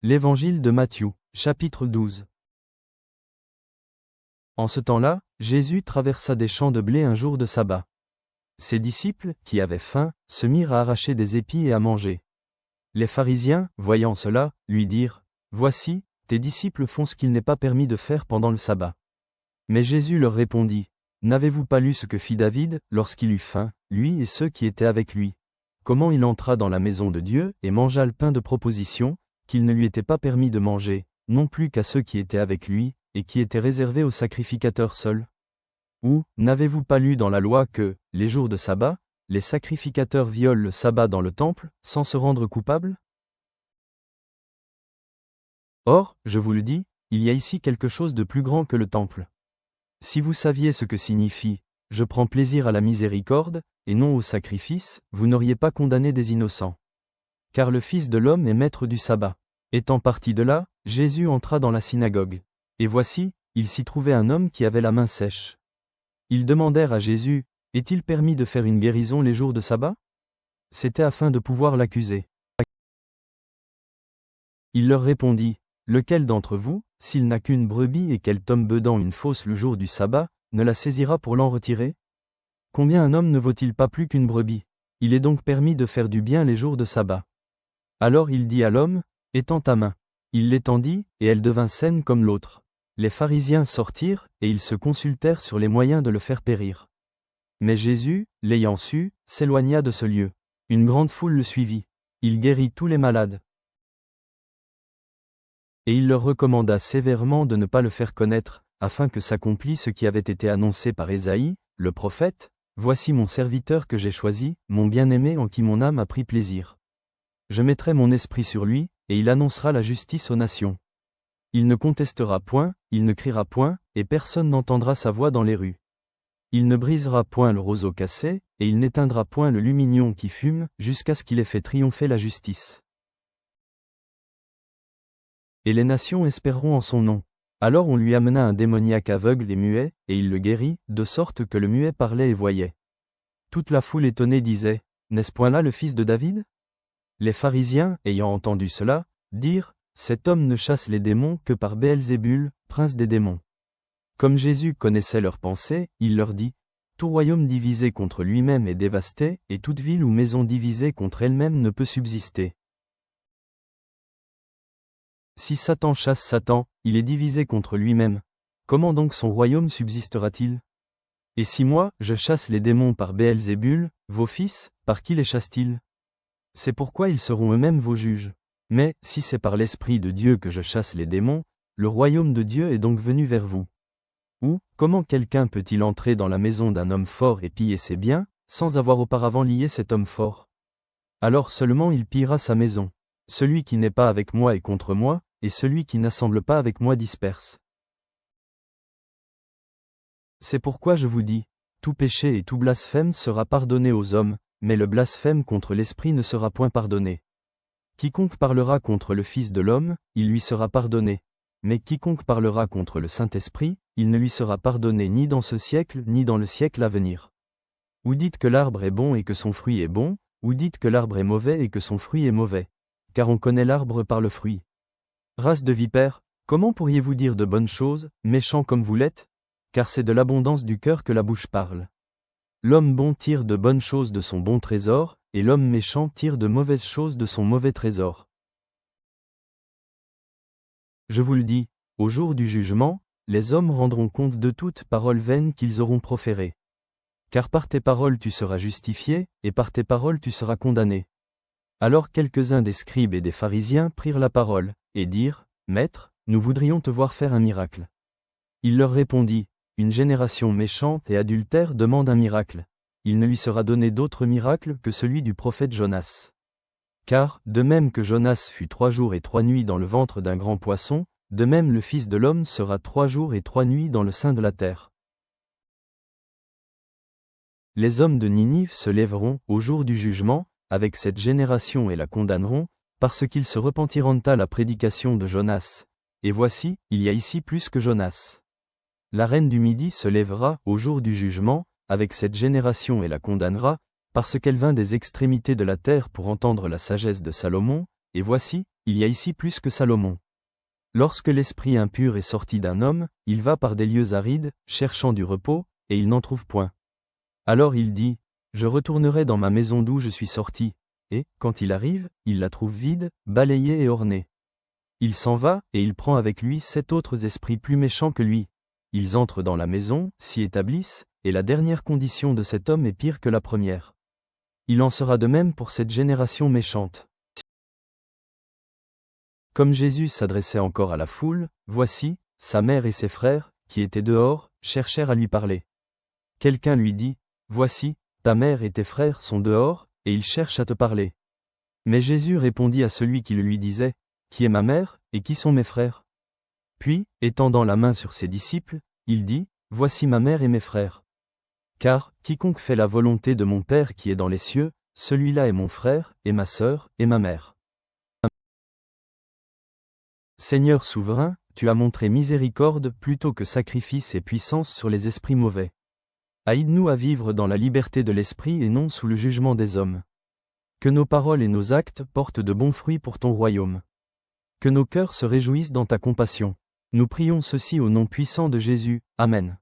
L'Évangile de Matthieu, chapitre 12. En ce temps-là, Jésus traversa des champs de blé un jour de sabbat. Ses disciples, qui avaient faim, se mirent à arracher des épis et à manger. Les pharisiens, voyant cela, lui dirent : « Voici, tes disciples font ce qu'il n'est pas permis de faire pendant le sabbat. » Mais Jésus leur répondit : « N'avez-vous pas lu ce que fit David, lorsqu'il eut faim, lui et ceux qui étaient avec lui ? Comment il entra dans la maison de Dieu et mangea le pain de proposition, qu'il ne lui était pas permis de manger, non plus qu'à ceux qui étaient avec lui, et qui était réservé aux sacrificateurs seuls ? Ou, n'avez-vous pas lu dans la loi que, les jours de sabbat, les sacrificateurs violent le sabbat dans le temple, sans se rendre coupables ? Or, je vous le dis, il y a ici quelque chose de plus grand que le temple. Si vous saviez ce que signifie « je prends plaisir à la miséricorde, et non au sacrifice », vous n'auriez pas condamné des innocents. Car le Fils de l'homme est maître du sabbat. Étant parti de là, Jésus entra dans la synagogue. Et voici, il s'y trouvait un homme qui avait la main sèche. Ils demandèrent à Jésus : « Est-il permis de faire une guérison les jours de sabbat ?» C'était afin de pouvoir l'accuser. Il leur répondit : « Lequel d'entre vous, s'il n'a qu'une brebis et qu'elle tombe dedans une fosse le jour du sabbat, ne la saisira pour l'en retirer ? Combien un homme ne vaut-il pas plus qu'une brebis ? Il est donc permis de faire du bien les jours de sabbat. » Alors il dit à l'homme : « Étends ta main. » Il l'étendit, et elle devint saine comme l'autre. Les pharisiens sortirent, et ils se consultèrent sur les moyens de le faire périr. Mais Jésus, l'ayant su, s'éloigna de ce lieu. Une grande foule le suivit. Il guérit tous les malades. Et il leur recommanda sévèrement de ne pas le faire connaître, afin que s'accomplisse ce qui avait été annoncé par Ésaïe, le prophète : « Voici mon serviteur que j'ai choisi, mon bien-aimé en qui mon âme a pris plaisir. Je mettrai mon esprit sur lui, et il annoncera la justice aux nations. Il ne contestera point, il ne criera point, et personne n'entendra sa voix dans les rues. Il ne brisera point le roseau cassé, et il n'éteindra point le lumignon qui fume, jusqu'à ce qu'il ait fait triompher la justice. Et les nations espéreront en son nom. » Alors on lui amena un démoniaque aveugle et muet, et il le guérit, de sorte que le muet parlait et voyait. Toute la foule étonnée disait : « N'est-ce point là le fils de David ? » Les pharisiens, ayant entendu cela, dirent : « Cet homme ne chasse les démons que par Béelzébul, prince des démons. » Comme Jésus connaissait leurs pensées, il leur dit : « Tout royaume divisé contre lui-même est dévasté, et toute ville ou maison divisée contre elle-même ne peut subsister. Si Satan chasse Satan, il est divisé contre lui-même. Comment donc son royaume subsistera-t-il ? Et si moi, je chasse les démons par Béelzébul, vos fils, par qui les chassent-ils ? C'est pourquoi ils seront eux-mêmes vos juges. Mais, si c'est par l'Esprit de Dieu que je chasse les démons, le royaume de Dieu est donc venu vers vous. Ou, comment quelqu'un peut-il entrer dans la maison d'un homme fort et piller ses biens, sans avoir auparavant lié cet homme fort ? Alors seulement il pillera sa maison. Celui qui n'est pas avec moi est contre moi, et celui qui n'assemble pas avec moi disperse. C'est pourquoi je vous dis, tout péché et tout blasphème sera pardonné aux hommes, mais le blasphème contre l'Esprit ne sera point pardonné. Quiconque parlera contre le Fils de l'homme, il lui sera pardonné. Mais quiconque parlera contre le Saint-Esprit, il ne lui sera pardonné ni dans ce siècle ni dans le siècle à venir. Ou dites que l'arbre est bon et que son fruit est bon, ou dites que l'arbre est mauvais et que son fruit est mauvais. Car on connaît l'arbre par le fruit. Race de vipères, comment pourriez-vous dire de bonnes choses, méchants comme vous l'êtes ? Car c'est de l'abondance du cœur que la bouche parle. L'homme bon tire de bonnes choses de son bon trésor, et l'homme méchant tire de mauvaises choses de son mauvais trésor. Je vous le dis, au jour du jugement, les hommes rendront compte de toute parole vaine qu'ils auront proférée. Car par tes paroles tu seras justifié, et par tes paroles tu seras condamné. Alors quelques-uns des scribes et des pharisiens prirent la parole, et dirent : « Maître, nous voudrions te voir faire un miracle. » Il leur répondit : « Une génération méchante et adultère demande un miracle. Il ne lui sera donné d'autre miracle que celui du prophète Jonas. Car, de même que Jonas fut 3 jours et 3 nuits dans le ventre d'un grand poisson, de même le Fils de l'homme sera 3 jours et 3 nuits dans le sein de la terre. Les hommes de Ninive se lèveront, au jour du jugement, avec cette génération et la condamneront, parce qu'ils se repentiront à la prédication de Jonas. Et voici, il y a ici plus que Jonas. La reine du Midi se lèvera, au jour du jugement, avec cette génération et la condamnera, parce qu'elle vint des extrémités de la terre pour entendre la sagesse de Salomon, et voici, il y a ici plus que Salomon. Lorsque l'esprit impur est sorti d'un homme, il va par des lieux arides, cherchant du repos, et il n'en trouve point. Alors il dit, je retournerai dans ma maison d'où je suis sorti, et, quand il arrive, il la trouve vide, balayée et ornée. Il s'en va, et il prend avec lui 7 autres esprits plus méchants que lui. Ils entrent dans la maison, s'y établissent, et la dernière condition de cet homme est pire que la première. Il en sera de même pour cette génération méchante. Comme Jésus s'adressait encore à la foule, voici, sa mère et ses frères, qui étaient dehors, cherchèrent à lui parler. Quelqu'un lui dit, voici, ta mère et tes frères sont dehors, et ils cherchent à te parler. Mais Jésus répondit à celui qui le lui disait, qui est ma mère, et qui sont mes frères? Puis, étendant la main sur ses disciples, il dit, voici ma mère et mes frères. Car, quiconque fait la volonté de mon Père qui est dans les cieux, celui-là est mon frère, et ma sœur, et ma mère. Seigneur souverain, tu as montré miséricorde plutôt que sacrifice et puissance sur les esprits mauvais. Aide-nous à vivre dans la liberté de l'esprit et non sous le jugement des hommes. Que nos paroles et nos actes portent de bons fruits pour ton royaume. Que nos cœurs se réjouissent dans ta compassion. Nous prions ceci au nom puissant de Jésus. Amen.